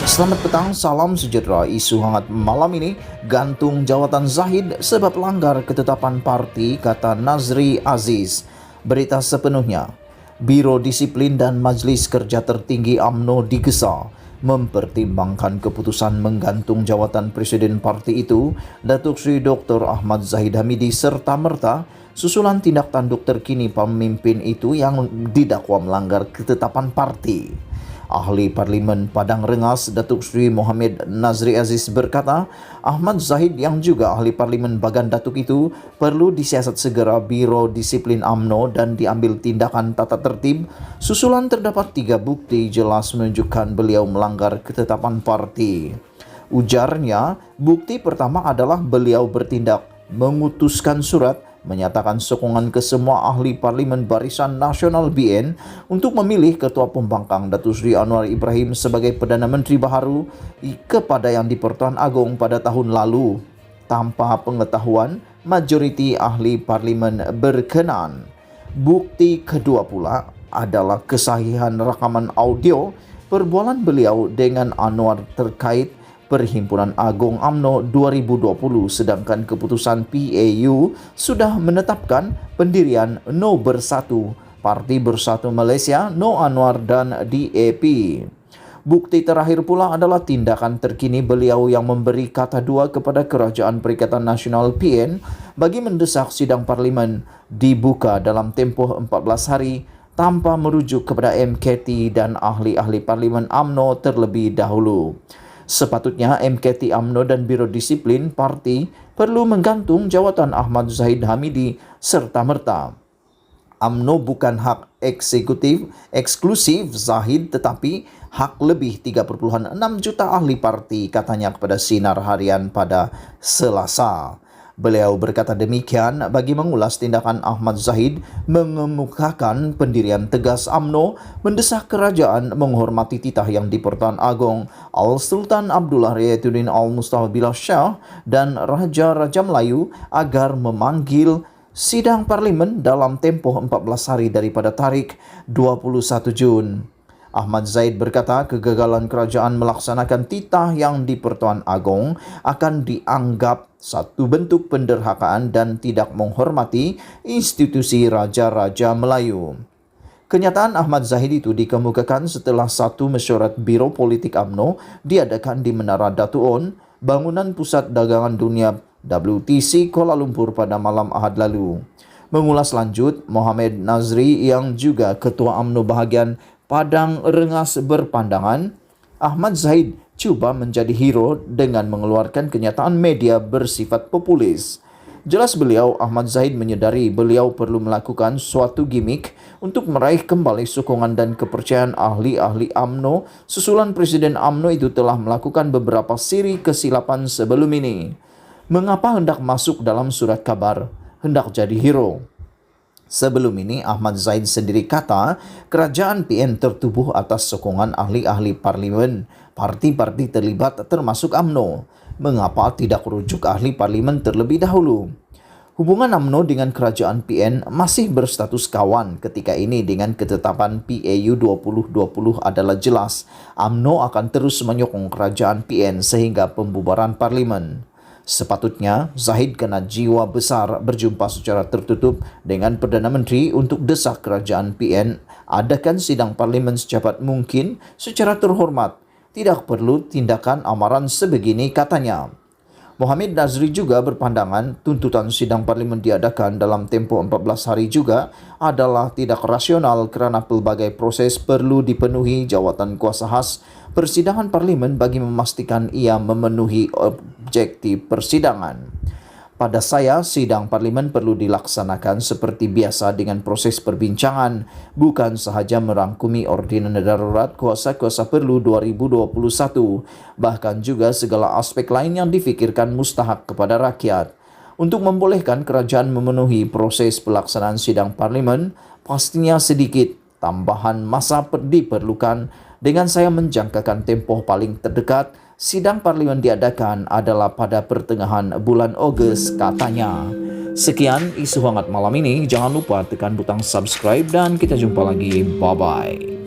Selamat petang, salam sejahtera. Isu hangat malam ini, gantung jawatan Zahid sebab langgar ketetapan parti, kata Nazri Aziz. Berita sepenuhnya, Biro Disiplin dan Majlis Kerja Tertinggi UMNO digesa mempertimbangkan keputusan menggantung jawatan Presiden parti itu, Datuk Seri Dr. Ahmad Zahid Hamidi serta-merta susulan tindak tanduk terkini pemimpin itu yang didakwa melanggar ketetapan parti. Ahli Parlimen Padang Rengas Datuk Seri Mohamed Nazri Aziz berkata, Ahmad Zahid yang juga Ahli Parlimen Bagan Datuk itu perlu disiasat segera Biro Disiplin UMNO dan diambil tindakan tata tertib. Susulan terdapat 3 bukti jelas menunjukkan beliau melanggar ketetapan parti. Ujarnya, bukti pertama adalah beliau bertindak mengutuskan surat menyatakan sokongan ke semua ahli parlimen Barisan Nasional BN untuk memilih Ketua Pembangkang Datuk Seri Anwar Ibrahim sebagai Perdana Menteri baharu kepada Yang di-Pertuan Agong pada tahun lalu tanpa pengetahuan majoriti ahli parlimen berkenan. Bukti kedua pula adalah kesahihan rakaman audio perbualan beliau dengan Anwar terkait Perhimpunan Agong UMNO 2020, sedangkan keputusan PAU sudah menetapkan pendirian No Bersatu, Parti Bersatu Malaysia, No Anwar dan DAP. Bukti terakhir pula adalah tindakan terkini beliau yang memberi kata dua kepada Kerajaan Perikatan Nasional PN bagi mendesak sidang parlimen dibuka dalam tempoh 14 hari tanpa merujuk kepada MKT dan ahli-ahli parlimen UMNO terlebih dahulu. Sepatutnya MKT UMNO dan Biro Disiplin Parti perlu menggantung jawatan Ahmad Zahid Hamidi serta-merta. UMNO bukan hak eksekutif eksklusif Zahid tetapi hak lebih 3,6 juta ahli parti, katanya kepada Sinar Harian pada Selasa. Beliau berkata demikian bagi mengulas tindakan Ahmad Zahid mengemukakan pendirian tegas UMNO mendesak kerajaan menghormati titah Yang di-Pertuan Agong Al-Sultan Abdullah Riayatuddin Al-Mustafa Billah Shah dan Raja-Raja Melayu agar memanggil sidang parlimen dalam tempoh 14 hari daripada tarikh 21 Jun. Ahmad Zahid berkata kegagalan kerajaan melaksanakan titah Yang di-Pertuan Agong akan dianggap satu bentuk penderhakaan dan tidak menghormati institusi Raja-Raja Melayu. Kenyataan Ahmad Zahid itu dikemukakan setelah satu mesyuarat Biro Politik UMNO diadakan di Menara Datu On, bangunan Pusat Dagangan Dunia WTC Kuala Lumpur pada malam Ahad lalu. Mengulas lanjut, Mohamed Nazri yang juga Ketua UMNO bahagian Padang Rengas berpandangan, Ahmad Zahid cuba menjadi hero dengan mengeluarkan kenyataan media bersifat populis. Jelas beliau, Ahmad Zahid menyedari beliau perlu melakukan suatu gimmick untuk meraih kembali sokongan dan kepercayaan ahli-ahli UMNO. Susulan Presiden UMNO itu telah melakukan beberapa siri kesilapan sebelum ini. Mengapa hendak masuk dalam surat kabar, hendak jadi hero? Sebelum ini, Ahmad Zahid sendiri kata kerajaan PN tertubuh atas sokongan ahli-ahli parlimen, parti-parti terlibat termasuk UMNO. Mengapa tidak rujuk ahli parlimen terlebih dahulu? Hubungan UMNO dengan kerajaan PN masih berstatus kawan ketika ini dengan ketetapan PAU 2020 adalah jelas. UMNO akan terus menyokong kerajaan PN sehingga pembubaran parlimen. Sepatutnya, Zahid kena jiwa besar berjumpa secara tertutup dengan Perdana Menteri untuk desak kerajaan PN adakan sidang parlimen secepat mungkin secara terhormat. Tidak perlu tindakan amaran sebegini, katanya. Mohamed Nazri juga berpandangan tuntutan sidang parlimen diadakan dalam tempoh 14 hari juga adalah tidak rasional kerana pelbagai proses perlu dipenuhi jawatan kuasa khas persidangan parlimen bagi memastikan ia memenuhi objektif persidangan. Pada saya, sidang parlimen perlu dilaksanakan seperti biasa dengan proses perbincangan, bukan sahaja merangkumi ordinan darurat kuasa-kuasa perlu 2021, bahkan juga segala aspek lain yang difikirkan mustahak kepada rakyat. Untuk membolehkan kerajaan memenuhi proses pelaksanaan sidang parlimen, pastinya sedikit tambahan masa diperlukan. Dengan saya menjangkakan tempoh paling terdekat, sidang parlimen diadakan adalah pada pertengahan bulan Ogos, katanya. Sekian isu hangat malam ini. Jangan lupa tekan butang subscribe dan kita jumpa lagi. Bye-bye.